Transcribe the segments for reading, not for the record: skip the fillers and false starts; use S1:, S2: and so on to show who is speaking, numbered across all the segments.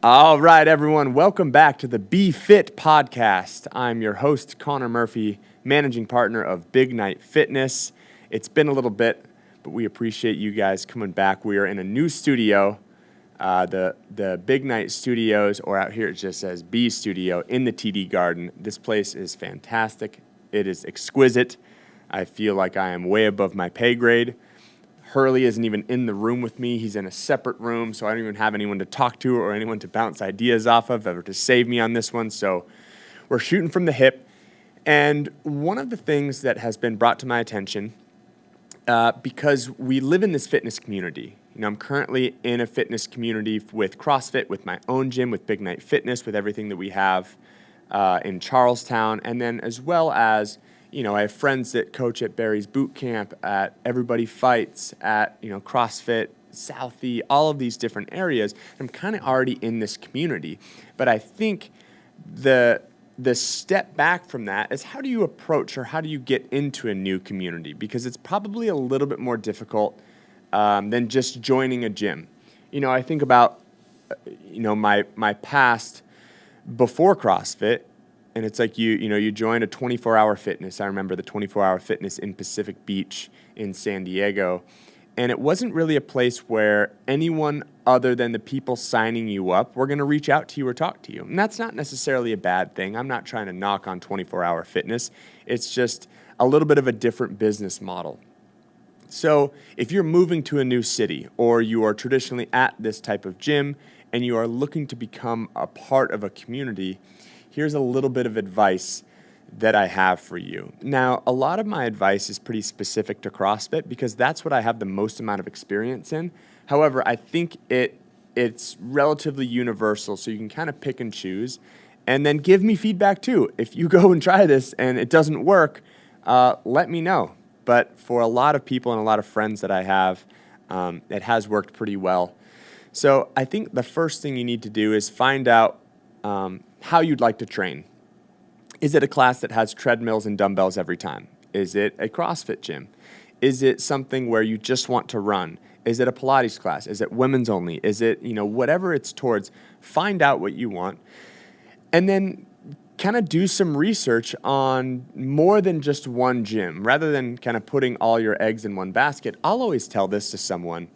S1: All right, everyone, welcome back to the BFIT podcast. I'm your host, Conor Murphy, managing partner of Big Night Fitness. It's been a little bit, but we appreciate you guys coming back. We are in a new studio, the Big Night Studios, or out here it just says B Studio in the TD Garden. This place is fantastic. It is exquisite. I feel like I am way above my pay grade. Hurley isn't even in the room with me. He's in a separate room, so I don't even have anyone to talk to or anyone to bounce ideas off of or to save me on this one. So we're shooting from the hip. And one of the things that has been brought to my attention, because we live in this fitness community. I'm currently in a fitness community with CrossFit, with my own gym, with Big Night Fitness, with everything that we have in Charlestown, and then as well as I have friends that coach at Barry's Boot Camp, at Everybody Fights, at, CrossFit, Southie, all of these different areas. I'm kind of already in this community. But I think the step back from that is, how do you approach or how do you get into a new community? Because it's probably a little bit more difficult than just joining a gym. I think about, my past before CrossFit. And it's like you join a 24-hour fitness. I remember the 24-hour fitness in Pacific Beach in San Diego. And it wasn't really a place where anyone other than the people signing you up were going to reach out to you or talk to you. And that's not necessarily a bad thing. I'm not trying to knock on 24-hour fitness. It's just a little bit of a different business model. So if you're moving to a new city, or you are traditionally at this type of gym and you are looking to become a part of a community, here's a little bit of advice that I have for you. Now, a lot of my advice is pretty specific to CrossFit because that's what I have the most amount of experience in. However, I think it's relatively universal, so you can kind of pick and choose. And then give me feedback too. If you go and try this and it doesn't work, let me know. But for a lot of people and a lot of friends that I have, it has worked pretty well. So I think the first thing you need to do is find out how you'd like to train. Is it a class that has treadmills and dumbbells every time? Is it a CrossFit gym? Is it something where you just want to run? Is it a Pilates class? Is it women's only? Is it, whatever it's towards, find out what you want. And then kind of do some research on more than just one gym. Rather than kind of putting all your eggs in one basket, I'll always tell this to someone.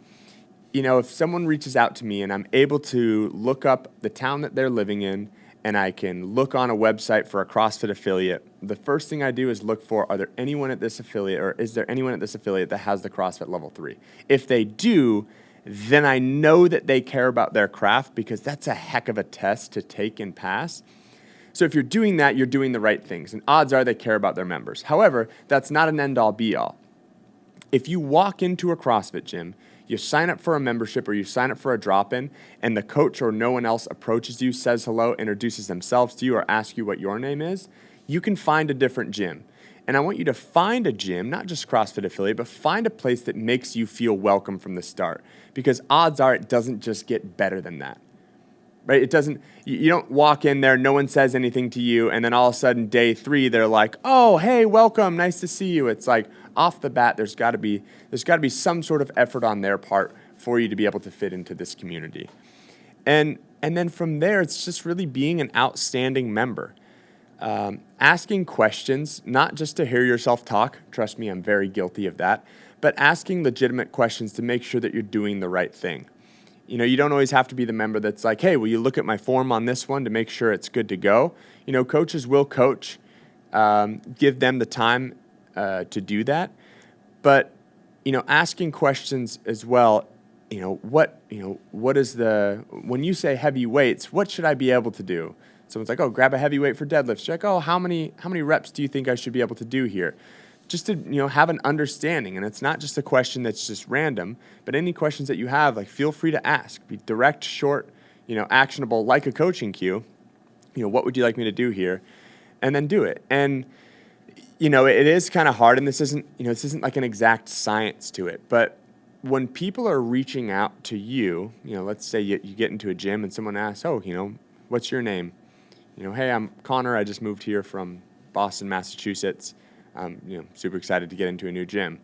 S1: If someone reaches out to me and I'm able to look up the town that they're living in, and I can look on a website for a CrossFit affiliate, the first thing I do is look for, are there anyone at this affiliate, or is there anyone at this affiliate that has the CrossFit Level 3? If they do, then I know that they care about their craft, because that's a heck of a test to take and pass. So if you're doing that, you're doing the right things, and odds are they care about their members. However, that's not an end-all, be-all. If you walk into a CrossFit gym, you sign up for a membership or you sign up for a drop-in, and the coach or no one else approaches you, says hello, introduces themselves to you, or asks you what your name is, you can find a different gym. And I want you to find a gym, not just CrossFit affiliate, but find a place that makes you feel welcome from the start. Because odds are it doesn't just get better than that. Right? It doesn't, you don't walk in there, no one says anything to you, and then all of a sudden, day 3, they're like, oh, hey, welcome, nice to see you. It's like, off the bat, there's got to be some sort of effort on their part for you to be able to fit into this community. And then from there, it's just really being an outstanding member. Asking questions, not just to hear yourself talk. Trust me, I'm very guilty of that. But asking legitimate questions to make sure that you're doing the right thing. You don't always have to be the member that's like, hey, will you look at my form on this one to make sure it's good to go? Coaches will coach. Give them the time to do that. But, asking questions as well, what is when you say heavy weights, what should I be able to do? Someone's like, oh, grab a heavy weight for deadlifts. You're like, oh, how many reps do you think I should be able to do here? Just to, have an understanding. And it's not just a question that's just random, but any questions that you have, feel free to ask. Be direct, short, actionable, like a coaching cue. What would you like me to do here? And then do it. And, it is kind of hard, and this isn't like an exact science to it, but when people are reaching out to you, let's say you get into a gym and someone asks, oh, what's your name? Hey, I'm Conor. I just moved here from Boston, Massachusetts. I'm, super excited to get into a new gym.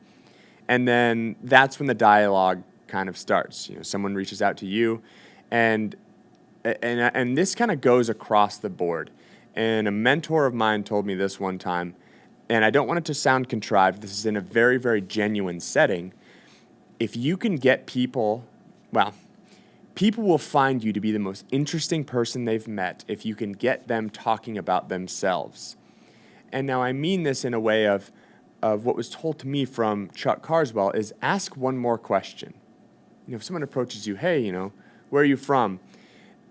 S1: And then that's when the dialogue kind of starts. Someone reaches out to you, and And this kind of goes across the board. And a mentor of mine told me this one time, and I don't want it to sound contrived. This is in a very, very genuine setting. If you can get people, well, people will find you to be the most interesting person they've met if you can get them talking about themselves. And now I mean this in a way of what was told to me from Chuck Carswell is ask one more question. If someone approaches you, hey, where are you from?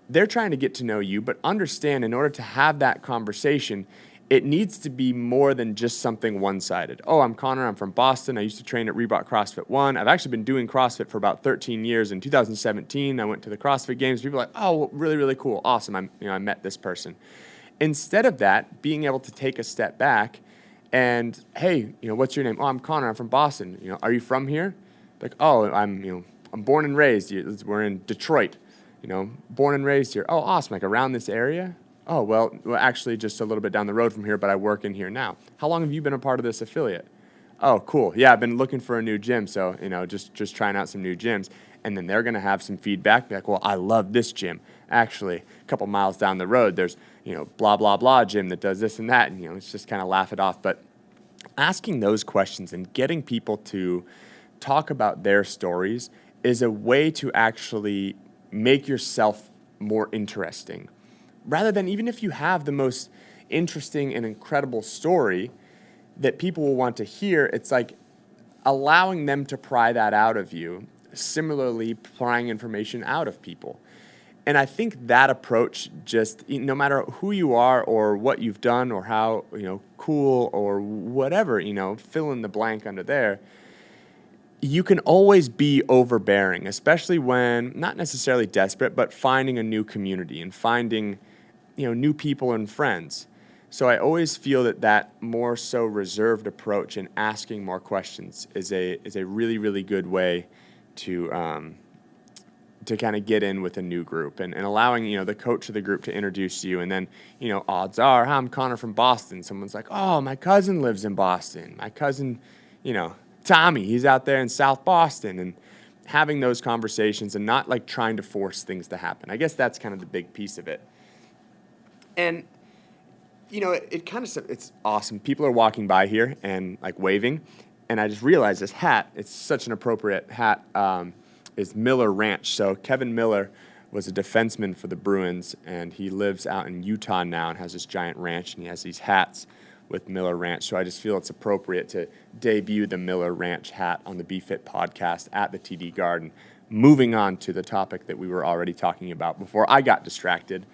S1: They're trying to get to know you, but understand in order to have that conversation, it needs to be more than just something one-sided. Oh, I'm Conor. I'm from Boston. I used to train at Reebok CrossFit 1. I've actually been doing CrossFit for about 13 years. In 2017, I went to the CrossFit Games. People are like, oh, really, really cool. Awesome. I met this person. Instead of that, being able to take a step back and, hey, what's your name? Oh, I'm Conor. I'm from Boston. Are you from here? Like, oh, I'm born and raised. We're in Detroit. Born and raised here. Oh, awesome. Like around this area? Oh, well, actually just a little bit down the road from here, but I work in here now. How long have you been a part of this affiliate? Oh, cool. Yeah, I've been looking for a new gym, so, just trying out some new gyms. And then they're going to have some feedback. Be like, well, I love this gym. Actually, a couple miles down the road, there's, blah, blah, blah gym that does this and that. And, it's just kind of laugh it off. But asking those questions and getting people to talk about their stories is a way to actually make yourself more interesting. Rather than even if you have the most interesting and incredible story that people will want to hear, it's like allowing them to pry that out of you, similarly prying information out of people. And I think that approach just, no matter who you are or what you've done or how, cool or whatever, fill in the blank under there, you can always be overbearing, especially when not necessarily desperate, but finding a new community and finding, new people and friends. So I always feel that more so reserved approach and asking more questions is a really, really good way to kind of get in with a new group and allowing, the coach of the group to introduce you. And then, odds are, hi, I'm Conor from Boston. Someone's like, oh, my cousin lives in Boston. My cousin, Tommy, he's out there in South Boston. And having those conversations and not like trying to force things to happen. I guess that's kind of the big piece of it. And, it's awesome. People are walking by here and like waving. And I just realized this hat, it's such an appropriate hat, is Miller Ranch. So Kevin Miller was a defenseman for the Bruins, and he lives out in Utah now and has this giant ranch, and he has these hats with Miller Ranch. So I just feel it's appropriate to debut the Miller Ranch hat on the BFIT podcast at the TD Garden. Moving on to the topic that we were already talking about before I got distracted.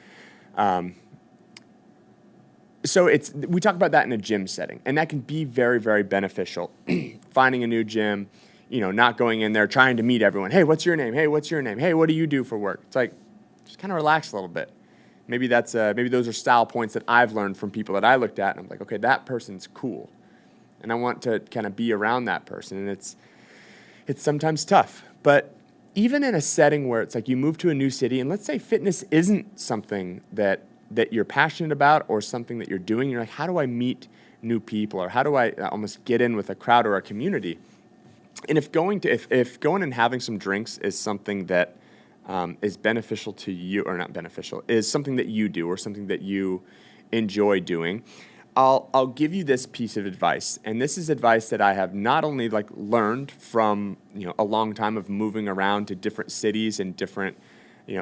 S1: So we talk about that in a gym setting, and that can be very, very beneficial. Finding a new gym, not going in there trying to meet everyone. Hey, what's your name? Hey, what's your name? Hey, what do you do for work? It's like, just kind of relax a little bit. Maybe maybe those are style points that I've learned from people that I looked at, and I'm like, okay, that person's cool, and I want to kind of be around that person. And it's sometimes tough, but even in a setting where it's like you move to a new city, and let's say fitness isn't something that you're passionate about or something that you're doing, you're like, how do I meet new people, or how do I almost get in with a crowd or a community? And if going and having some drinks is something that is beneficial to you, or not beneficial, is something that you do or something that you enjoy doing, I'll give you this piece of advice. And this is advice that I have not only like learned from a long time of moving around to different cities and different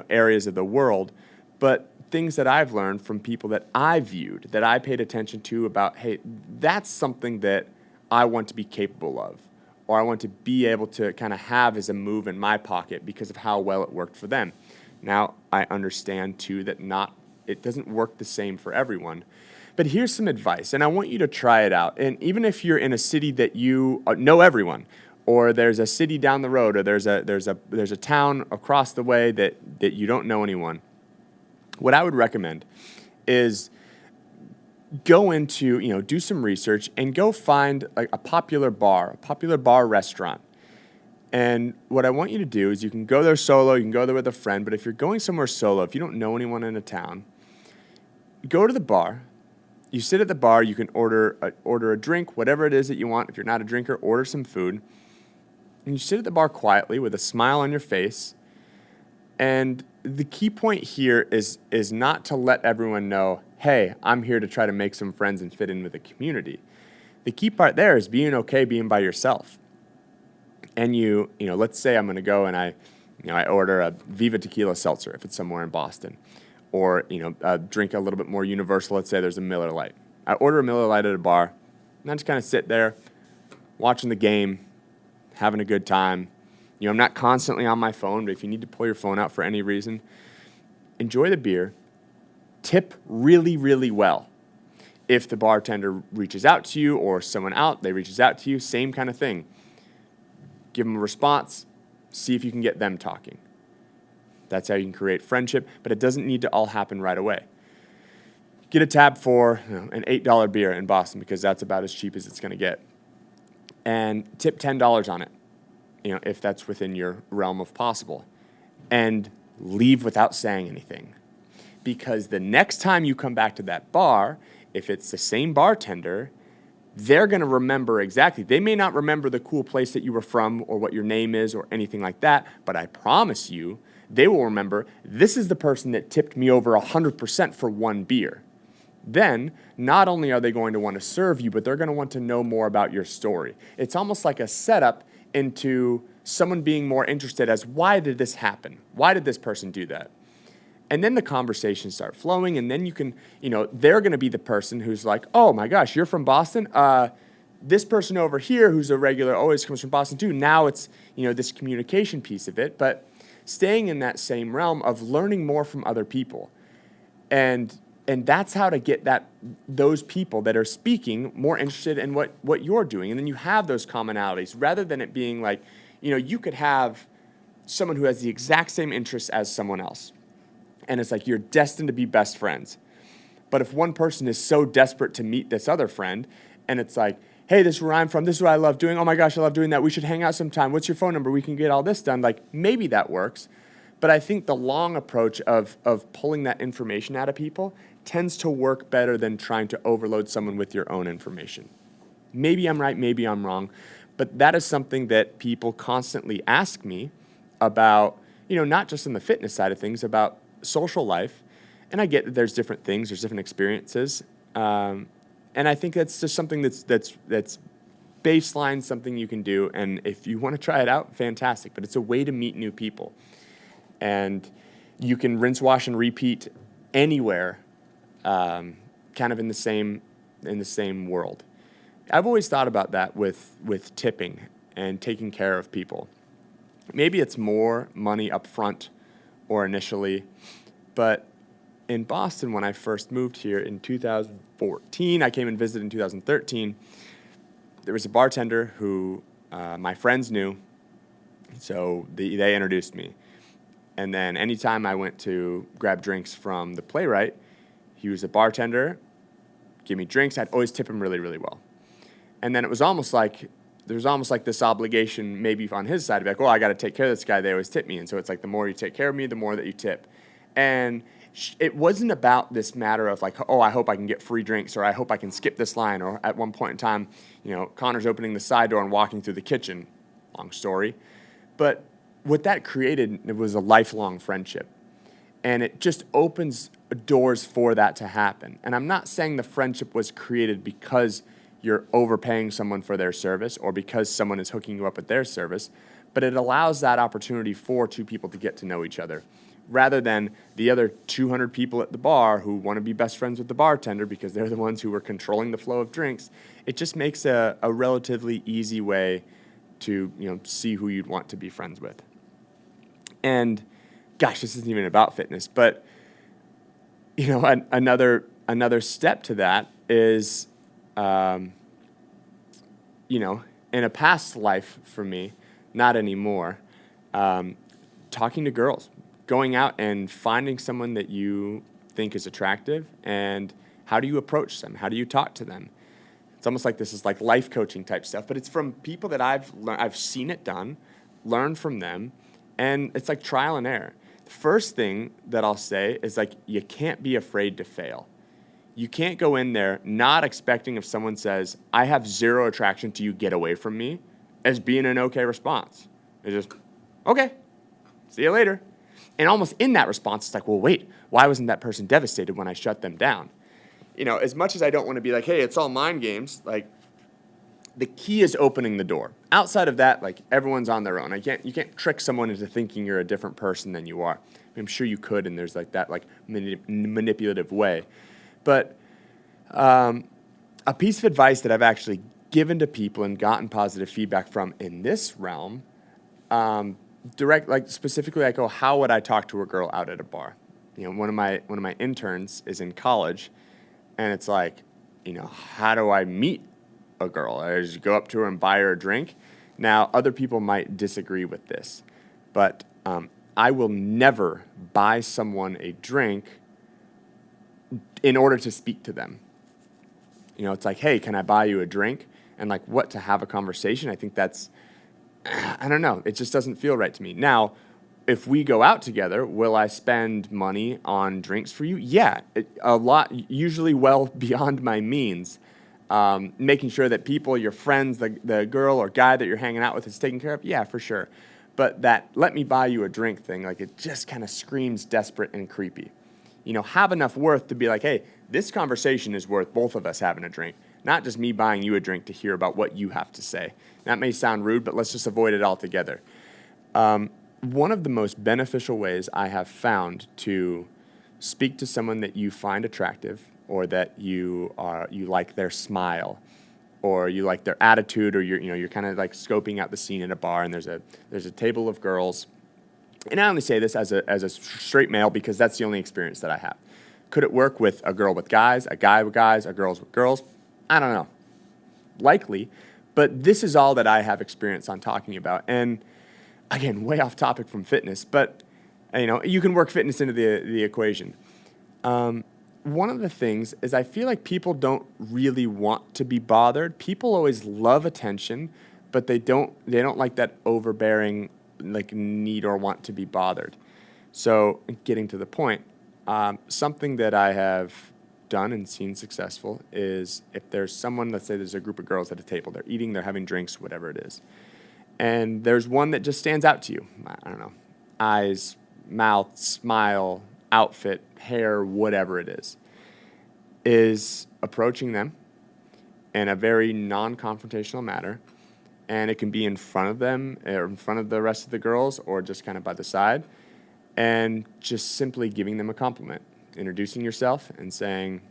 S1: areas of the world, but things that I've learned from people that I viewed, that I paid attention to about, hey, that's something that I want to be capable of, or I want to be able to kind of have as a move in my pocket because of how well it worked for them. Now, I understand, too, that it doesn't work the same for everyone. But here's some advice, and I want you to try it out. And even if you're in a city that you know everyone, or there's a city down the road, or there's a town across the way that you don't know anyone, what I would recommend is go into, do some research and go find a popular bar restaurant. And what I want you to do is you can go there solo, you can go there with a friend, but if you're going somewhere solo, if you don't know anyone in a town, go to the bar. You sit at the bar, you can order a drink, whatever it is that you want. If you're not a drinker, order some food. And you sit at the bar quietly with a smile on your face, and the key point here is not to let everyone know, hey, I'm here to try to make some friends and fit in with the community. The key part there is being okay being by yourself. And you know, let's say I'm going to go and I order a Viva Tequila Seltzer if it's somewhere in Boston, or drink a little bit more universal. Let's say there's a Miller Lite. I order a Miller Lite at a bar, and I just kind of sit there, watching the game, having a good time. I'm not constantly on my phone, but if you need to pull your phone out for any reason, enjoy the beer, tip really, really well. If the bartender reaches out to you or someone out, they reaches out to you, same kind of thing. Give them a response, see if you can get them talking. That's how you can create friendship, but it doesn't need to all happen right away. Get a tab for an $8 beer in Boston because that's about as cheap as it's going to get. And tip $10 on it, if that's within your realm of possible. And leave without saying anything. Because the next time you come back to that bar, if it's the same bartender, they're going to remember exactly. They may not remember the cool place that you were from or what your name is or anything like that, but I promise you, they will remember, this is the person that tipped me over 100% for one beer. Then, not only are they going to want to serve you, but they're going to want to know more about your story. It's almost like a setup into someone being more interested as, why did this happen? Why did this person do that? And then the conversations start flowing, and then you can, they're going to be the person who's like, oh my gosh, you're from Boston? This person over here who's a regular always comes from Boston too. Now it's, this communication piece of it, but staying in that same realm of learning more from other people. And that's how to get those people that are speaking more interested in what you're doing. And then you have those commonalities rather than it being like, you could have someone who has the exact same interests as someone else. And it's like you're destined to be best friends. But if one person is so desperate to meet this other friend, and it's like, hey, this is where I'm from, this is what I love doing, oh my gosh, I love doing that, we should hang out sometime, what's your phone number, we can get all this done, like maybe that works. But I think the long approach of pulling that information out of people tends to work better than trying to overload someone with your own information. Maybe I'm right, maybe I'm wrong, but that is something that people constantly ask me about, not just in the fitness side of things, about social life. And I get that there's different things, there's different experiences. And I think that's just something that's baseline, something you can do. And if you want to try it out, fantastic. But it's a way to meet new people. And you can rinse, wash, and repeat anywhere, kind of in the same world. I've always thought about that with tipping and taking care of people. Maybe it's more money up front or initially, but in Boston, when I first moved here in 2014, I came and visited in 2013, there was a bartender who my friends knew, so they introduced me. And then anytime I went to grab drinks from the playwright, he was a bartender, give me drinks, I'd always tip him really, really well. And then it was almost like, there was almost like this obligation maybe on his side to be like, well, I got to take care of this guy, they always tip me. And so it's like the more you take care of me, the more that you tip. And it wasn't about this matter of like, oh, I hope I can get free drinks, or I hope I can skip this line, or at one point in time, Conor's opening the side door and walking through the kitchen. Long story. But what that created, it was a lifelong friendship. And it just opens doors for that to happen. And I'm not saying the friendship was created because you're overpaying someone for their service or because someone is hooking you up with their service, but it allows that opportunity for two people to get to know each other, rather than the other 200 people at the bar who want to be best friends with the bartender because they're the ones who are controlling the flow of drinks. It just makes a relatively easy way to see who you'd want to be friends with. And gosh, this isn't even about fitness, but another step to that is, in a past life for me, not anymore, talking to girls, going out and finding someone that you think is attractive, and how do you approach them? How do you talk to them? It's almost like this is like life coaching type stuff, but it's from people that I've seen it done, learned from them, and it's like trial and error. The first thing that I'll say is like, you can't be afraid to fail. You can't go in there not expecting if someone says, I have zero attraction to you, get away from me, as being an okay response. It's just, okay, see you later. And almost in that response, it's like, well, wait, why wasn't that person devastated when I shut them down? As much as I don't want to be like, hey, it's all mind games, like, the key is opening the door. Outside of that, like, everyone's on their own. You can't trick someone into thinking you're a different person than you are. I'm sure you could, and there's like that like manipulative way. But a piece of advice that I've actually given to people and gotten positive feedback from in this realm, specifically, I go, how would I talk to a girl out at a bar? One of my interns is in college, and it's like, how do I meet a girl? I just go up to her and buy her a drink. Now, other people might disagree with this, but I will never buy someone a drink in order to speak to them. It's like, hey, can I buy you a drink? And like, what, to have a conversation? I think that's, I don't know. It just doesn't feel right to me. Now, if we go out together, will I spend money on drinks for you? Yeah, a lot, usually well beyond my means. Making sure that people, your friends, the girl or guy that you're hanging out with is taken care of, yeah, for sure. But that let me buy you a drink thing, like, it just kind of screams desperate and creepy. Have enough worth to be like, hey, this conversation is worth both of us having a drink, not just me buying you a drink to hear about what you have to say. That may sound rude, but let's just avoid it altogether. One of the most beneficial ways I have found to speak to someone that you find attractive, or that you like their smile, or you like their attitude, or you're kind of like scoping out the scene at a bar, and there's a table of girls. And I only say this as a straight male because that's the only experience that I have. Could it work with a girl with guys, a guy with guys, a girls with girls? I don't know. Likely, but this is all that I have experience on talking about. And again, way off topic from fitness, but you can work fitness into the equation. One of the things is I feel like people don't really want to be bothered. People always love attention, but they don't like that overbearing like need or want to be bothered. So getting to the point, something that I have done and seen successful is if there's someone, let's say there's a group of girls at a table, they're eating, they're having drinks, whatever it is, and there's one that just stands out to you. I don't know, eyes, mouth, smile, outfit, hair, whatever it is approaching them in a very non-confrontational manner. And it can be in front of them, or in front of the rest of the girls, or just kind of by the side, and just simply giving them a compliment, introducing yourself and saying,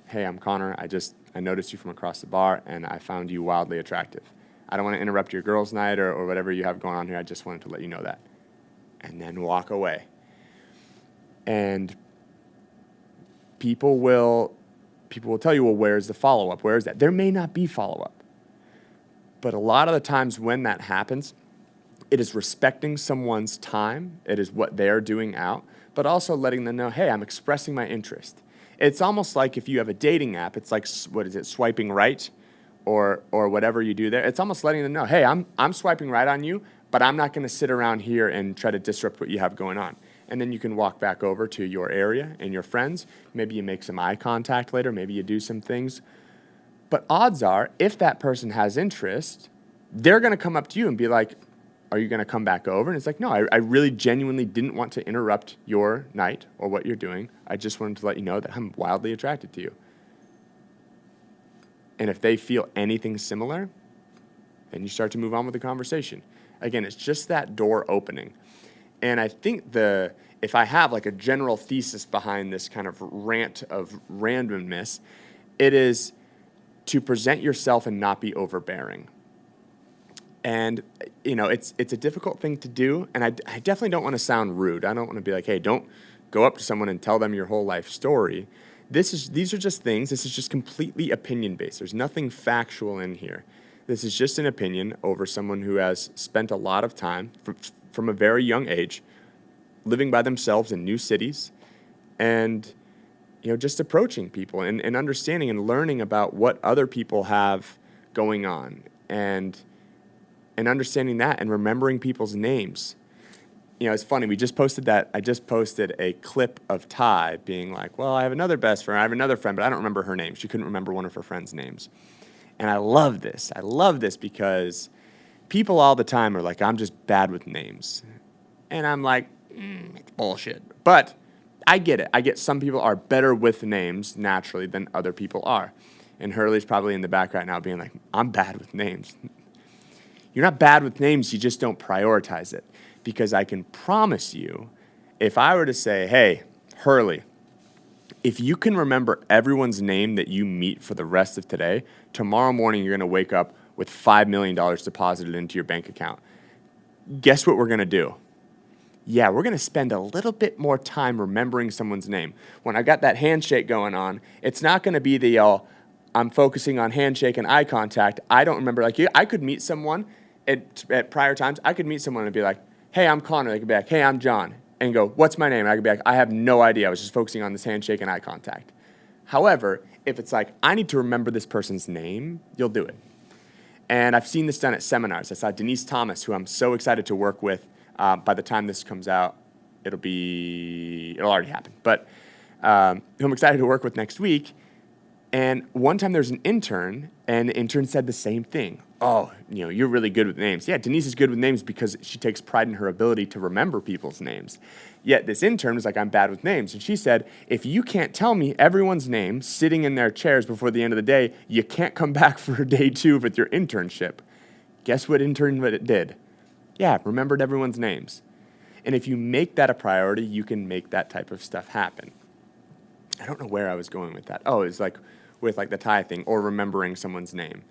S1: hey, I'm Conor. I noticed you from across the bar, and I found you wildly attractive. I don't want to interrupt your girls' night or whatever you have going on here. I just wanted to let you know that. And then walk away. And people will tell you, well, where's the follow-up? Where is that? There may not be follow-up. But a lot of the times when that happens, it is respecting someone's time. It is what they're doing out, but also letting them know, hey, I'm expressing my interest. It's almost like if you have a dating app, it's like, what is it, swiping right or whatever you do there. It's almost letting them know, hey, I'm swiping right on you, but I'm not going to sit around here and try to disrupt what you have going on. And then you can walk back over to your area and your friends. Maybe you make some eye contact later. Maybe you do some things. But odds are, if that person has interest, they're going to come up to you and be like, are you going to come back over? And it's like, no, I really genuinely didn't want to interrupt your night or what you're doing. I just wanted to let you know that I'm wildly attracted to you. And if they feel anything similar, then you start to move on with the conversation. Again, it's just that door opening. And I think if I have like a general thesis behind this kind of rant of randomness, it is to present yourself and not be overbearing. And, it's a difficult thing to do, and I definitely don't want to sound rude. I don't want to be like, hey, don't go up to someone and tell them your whole life story. These are just things. This is just completely opinion-based. There's nothing factual in here. This is just an opinion over someone who has spent a lot of time from a very young age living by themselves in new cities and, just approaching people and understanding and learning about what other people have going on and understanding that and remembering people's names. It's funny. I just posted a clip of Ty being like, well, I have another best friend. I have another friend, but I don't remember her name. She couldn't remember one of her friends' names. And I love this. I love this because people all the time are like, I'm just bad with names. And I'm like, it's bullshit. But I get it. I get some people are better with names naturally than other people are. And Hurley's probably in the back right now being like, I'm bad with names. You're not bad with names, you just don't prioritize it. Because I can promise you, if I were to say, hey, Hurley, if you can remember everyone's name that you meet for the rest of today, tomorrow morning you're going to wake up with $5 million deposited into your bank account. Guess what we're going to do? Yeah, we're going to spend a little bit more time remembering someone's name. When I got that handshake going on, it's not going to be the, I'm focusing on handshake and eye contact. I don't remember. Like, I could meet someone at prior times. I could meet someone and be like, hey, I'm Conor. They could be like, hey, I'm John. And go, what's my name? And I could be like, I have no idea. I was just focusing on this handshake and eye contact. However, if it's like, I need to remember this person's name, you'll do it. And I've seen this done at seminars. I saw Denise Thomas, who I'm so excited to work with. By the time this comes out, it'll already happen. But who I'm excited to work with next week. And one time there's an intern, and the intern said the same thing. Oh, you're really good with names. Yeah, Denise is good with names because she takes pride in her ability to remember people's names. Yet this intern was like, I'm bad with names. And she said, if you can't tell me everyone's name sitting in their chairs before the end of the day, you can't come back for day 2 with your internship. Guess what intern did? Yeah, remembered everyone's names. And if you make that a priority, you can make that type of stuff happen. I don't know where I was going with that. Oh, it's like with like the tie thing or remembering someone's name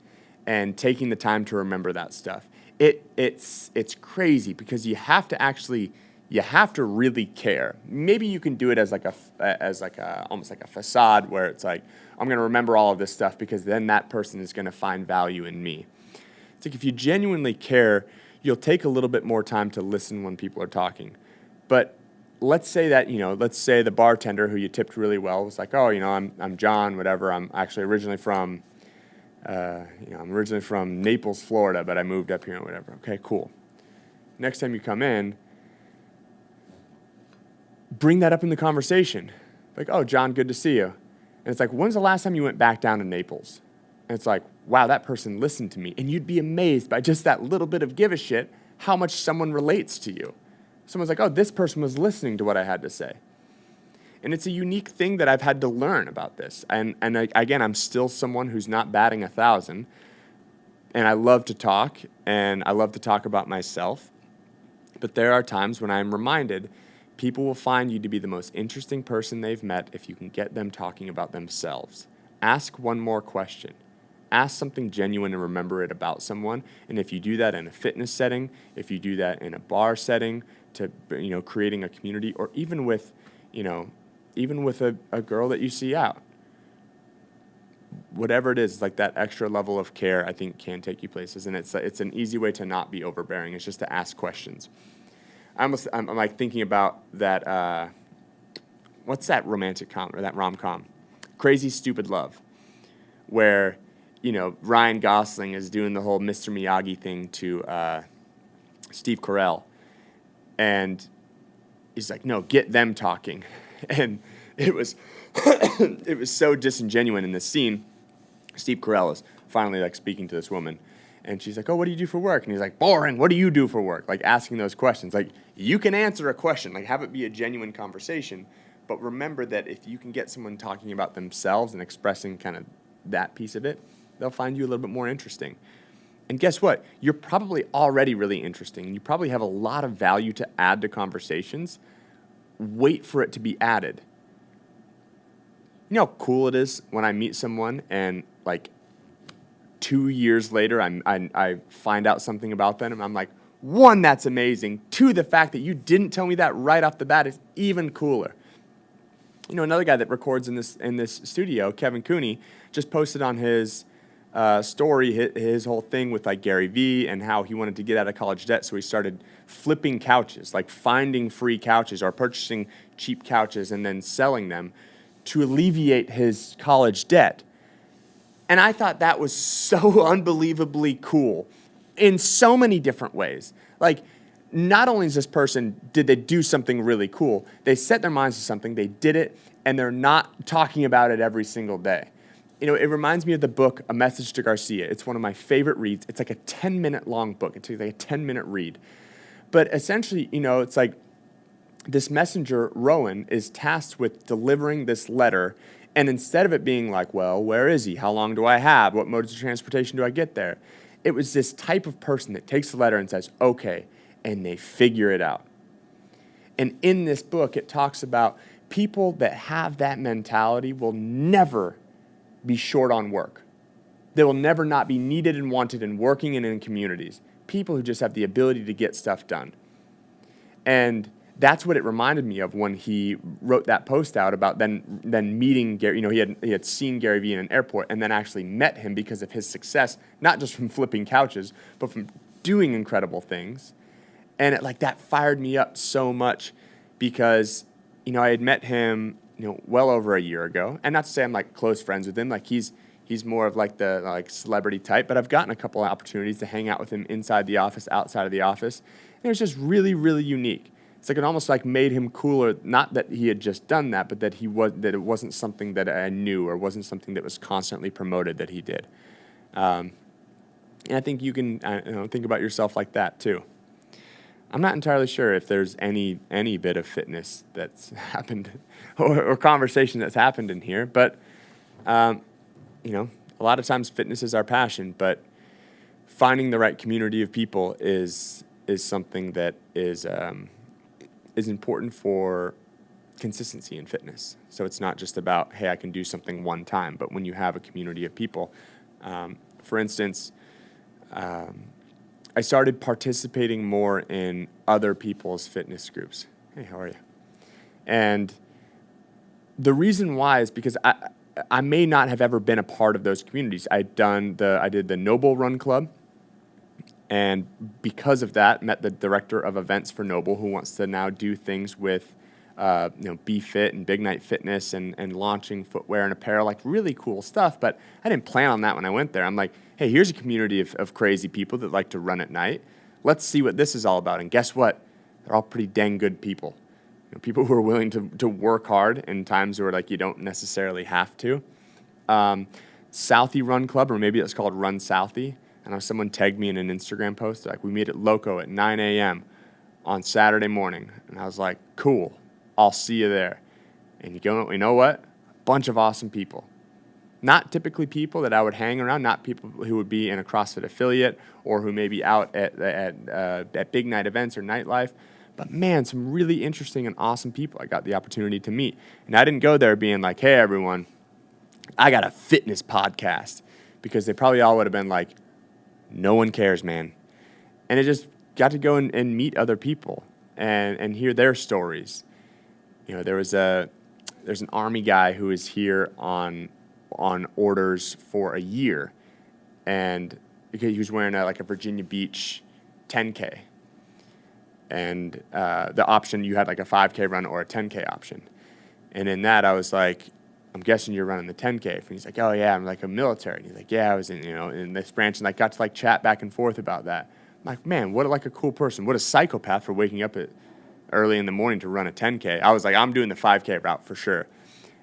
S1: and taking the time to remember that stuff. It's crazy because you have to really care. Maybe you can do it as almost like a facade where it's like, I'm going to remember all of this stuff because then that person is going to find value in me. It's like if you genuinely care, you'll take a little bit more time to listen when people are talking. But let's say the bartender who you tipped really well was like, oh, I'm John, whatever. I'm actually originally from Naples, Florida, but I moved up here and whatever. Okay, cool. Next time you come in, bring that up in the conversation. Like, oh, John, good to see you. And it's like, when's the last time you went back down to Naples? And it's like, wow, that person listened to me. And you'd be amazed by just that little bit of give a shit how much someone relates to you. Someone's like, oh, this person was listening to what I had to say. And it's a unique thing that I've had to learn about this. And again, I'm still someone who's not batting 1,000. And I love to talk, and I love to talk about myself. But there are times when I'm reminded people will find you to be the most interesting person they've met if you can get them talking about themselves. Ask one more question. Ask something genuine and remember it about someone. And if you do that in a fitness setting, if you do that in a bar setting, to creating a community, or even with a girl that you see out, whatever it is, like that extra level of care, I think can take you places. And it's an easy way to not be overbearing. It's just to ask questions. I'm like thinking about that. What's that romantic comedy or that rom-com? Crazy Stupid Love, where Ryan Gosling is doing the whole Mr. Miyagi thing to Steve Carell, and he's like, "No, get them talking," and it was it was so disingenuous in this scene. Steve Carell is finally like speaking to this woman, and she's like, "Oh, what do you do for work?" And he's like, "Boring. What do you do for work?" Like asking those questions. Like you can answer a question, like have it be a genuine conversation, but remember that if you can get someone talking about themselves and expressing kind of that piece of it, they'll find you a little bit more interesting. And guess what? You're probably already really interesting. You probably have a lot of value to add to conversations. Wait for it to be added. You know how cool it is when I meet someone and like 2 years later I find out something about them and I'm like, 1, that's amazing. 2, the fact that you didn't tell me that right off the bat is even cooler. Another guy that records in this studio, Kevin Cooney, just posted on his story his whole thing with like Gary Vee and how he wanted to get out of college debt, so he started flipping couches, like finding free couches or purchasing cheap couches and then selling them to alleviate his college debt. And I thought that was so unbelievably cool in so many different ways. Like, not only is this person, did they do something really cool, they set their minds to something, they did it, and they're not talking about it every single day. It reminds me of the book, A Message to Garcia. It's one of my favorite reads. It's like a 10-minute long book. It takes like a 10-minute read. But essentially, it's like this messenger, Rowan, is tasked with delivering this letter. And instead of it being like, well, where is he? How long do I have? What modes of transportation do I get there? It was this type of person that takes the letter and says, okay, and they figure it out. And in this book, it talks about people that have that mentality will never be short on work. They will never not be needed and wanted and working and in communities. People who just have the ability to get stuff done. And that's what it reminded me of when he wrote that post out about then meeting Gary. You know, he had seen Gary Vee in an airport and then actually met him because of his success, not just from flipping couches, but from doing incredible things. And that fired me up so much because, you know, I had met him, you know, well over a year ago. And not to say I'm like close friends with him. Like he's more of like the celebrity type, but I've gotten a couple of opportunities to hang out with him inside the office, outside of the office. And it was just really, really unique. It's like it almost like made him cooler, not that he had just done that, but that it wasn't something that I knew or wasn't something that was constantly promoted that he did. And I think you can think about yourself like that too. I'm not entirely sure if there's any bit of fitness that's happened or conversation that's happened in here, but you know, a lot of times fitness is our passion, but finding the right community of people is something that is important for consistency in fitness. So it's not just about, hey, I can do something one time, but when you have a community of people. For instance, I started participating more in other people's fitness groups. Hey, how are you? And the reason why is because I may not have ever been a part of those communities. I did the Noble Run Club, and because of that, met the director of events for Noble, who wants to now do things with BFIT and Big Night Fitness and launching footwear and apparel, like really cool stuff. But I didn't plan on that when I went there. I'm like, hey, here's a community of crazy people that like to run at night. Let's see what this is all about. And guess what? They're all pretty dang good people. You know, people who are willing to work hard in times where like you don't necessarily have to. Southie Run Club, or maybe it's called Run Southie. I know someone tagged me in an Instagram post, like, we meet at Loco at 9 a.m. on Saturday morning. And I was like, cool, I'll see you there. And you know what? A bunch of awesome people. Not typically people that I would hang around, not people who would be in a CrossFit affiliate or who may be out at big night events or nightlife. But man, some really interesting and awesome people I got the opportunity to meet. And I didn't go there being like, hey, everyone, I got a fitness podcast. Because they probably all would have been like, no one cares, man. And I just got to go and meet other people and hear their stories. You know, there's an Army guy who is here on orders for a year. And he was wearing a Virginia Beach 10K. And the option, you had like a 5K run or a 10K option. And in that, I was like, I'm guessing you're running the 10K. And he's like, oh, yeah, I'm like a military. And he's like, yeah, I was in this branch. And I got to chat back and forth about that. I'm like, man, what a cool person. What a psychopath for waking up early in the morning to run a 10K. I was like, I'm doing the 5K route for sure.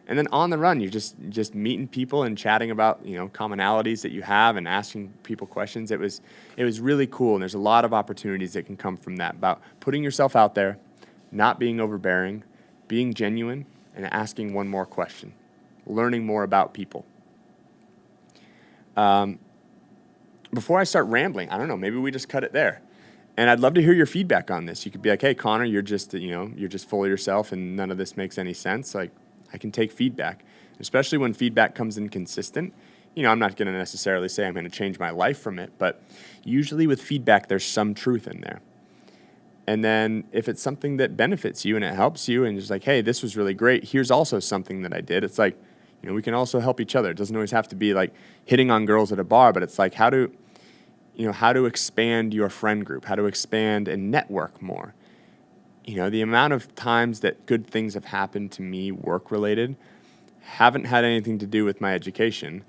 S1: And then on the run, you're just meeting people and chatting about, commonalities that you have and asking people questions. It was really cool. And there's a lot of opportunities that can come from that, about putting yourself out there, not being overbearing, being genuine, and asking one more question, learning more about people. Before I start rambling, I don't know, maybe we just cut it there. And I'd love to hear your feedback on this. You could be like, hey, Conor, you're just full of yourself and none of this makes any sense. Like, I can take feedback, especially when feedback comes inconsistent. I'm not going to necessarily say I'm going to change my life from it, but usually with feedback, there's some truth in there. And then if it's something that benefits you and it helps you and just like, hey, this was really great, here's also something that I did. It's like, we can also help each other. It doesn't always have to be like hitting on girls at a bar, but it's like how to expand your friend group, how to expand and network more. The amount of times that good things have happened to me work-related haven't had anything to do with my education.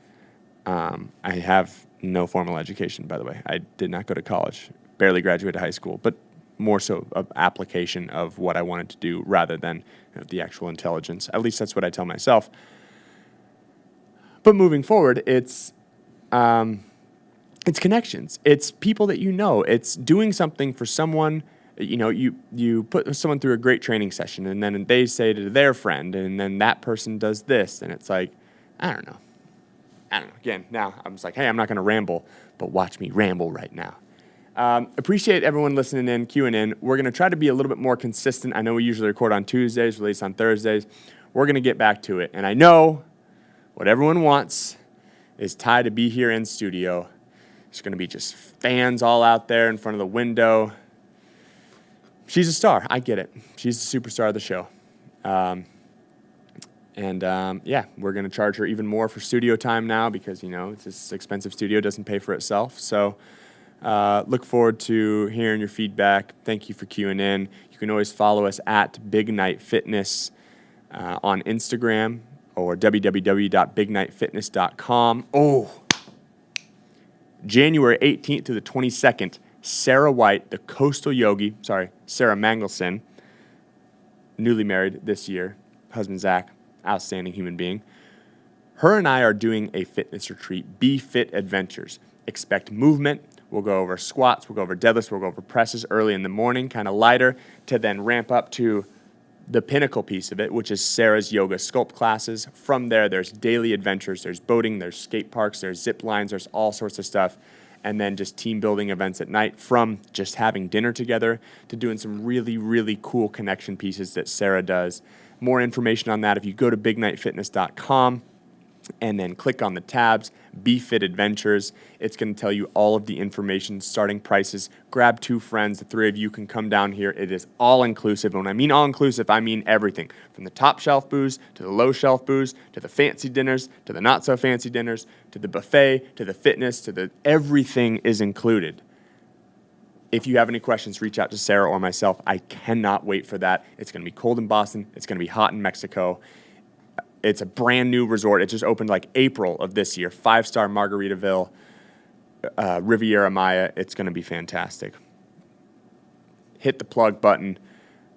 S1: I have no formal education, by the way. I did not go to college, barely graduated high school, but more so of application of what I wanted to do rather than the actual intelligence. At least that's what I tell myself. But moving forward, it's connections. It's people that you know. It's doing something for someone you put someone through a great training session, and then they say to their friend, and then that person does this, and it's like, I don't know. Again, now I'm just like, hey, I'm not going to ramble, but watch me ramble right now. Appreciate everyone listening in, queuing in. We're going to try to be a little bit more consistent. I know we usually record on Tuesdays, release on Thursdays. We're going to get back to it. And I know what everyone wants is Ty to be here in studio. There's going to be just fans all out there in front of the window. She's a star. I get it. She's the superstar of the show. We're going to charge her even more for studio time now because, it's this expensive studio, doesn't pay for itself. So look forward to hearing your feedback. Thank you for queuing in. You can always follow us at Big Night Fitness on Instagram or www.bignightfitness.com. Oh, January 18th to the 22nd, Sarah White, the Coastal Yogi, Sarah Mangelson, newly married this year, husband Zach, outstanding human being. Her and I are doing a fitness retreat, BFIT Adventures. Expect movement. We'll go over squats, we'll go over deadlifts, we'll go over presses early in the morning, kind of lighter, to then ramp up to the pinnacle piece of it, which is Sarah's yoga sculpt classes. From there, there's daily adventures, there's boating, there's skate parks, there's zip lines, there's all sorts of stuff. And then just team building events at night, from just having dinner together to doing some really, really cool connection pieces that Sarah does. More information on that if you go to bignightfitness.com and then click on the tabs, BFIT Adventures. It's going to tell you all of the information, starting prices. Grab 2 friends. The 3 of you can come down here. It is all-inclusive. And when I mean all-inclusive, I mean everything. From the top-shelf booze to the low-shelf booze to the fancy dinners to the not-so-fancy dinners to the buffet to the fitness to the everything is included. If you have any questions, reach out to Sarah or myself. I cannot wait for that. It's going to be cold in Boston. It's going to be hot in Mexico. It's a brand new resort. It just opened like April of this year. 5-star Margaritaville, Riviera Maya. It's going to be fantastic. Hit the plug button.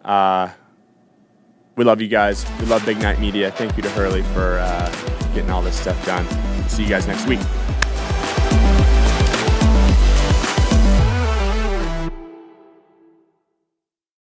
S1: We love you guys. We love Big Night Media. Thank you to Hurley for getting all this stuff done. See you guys next week.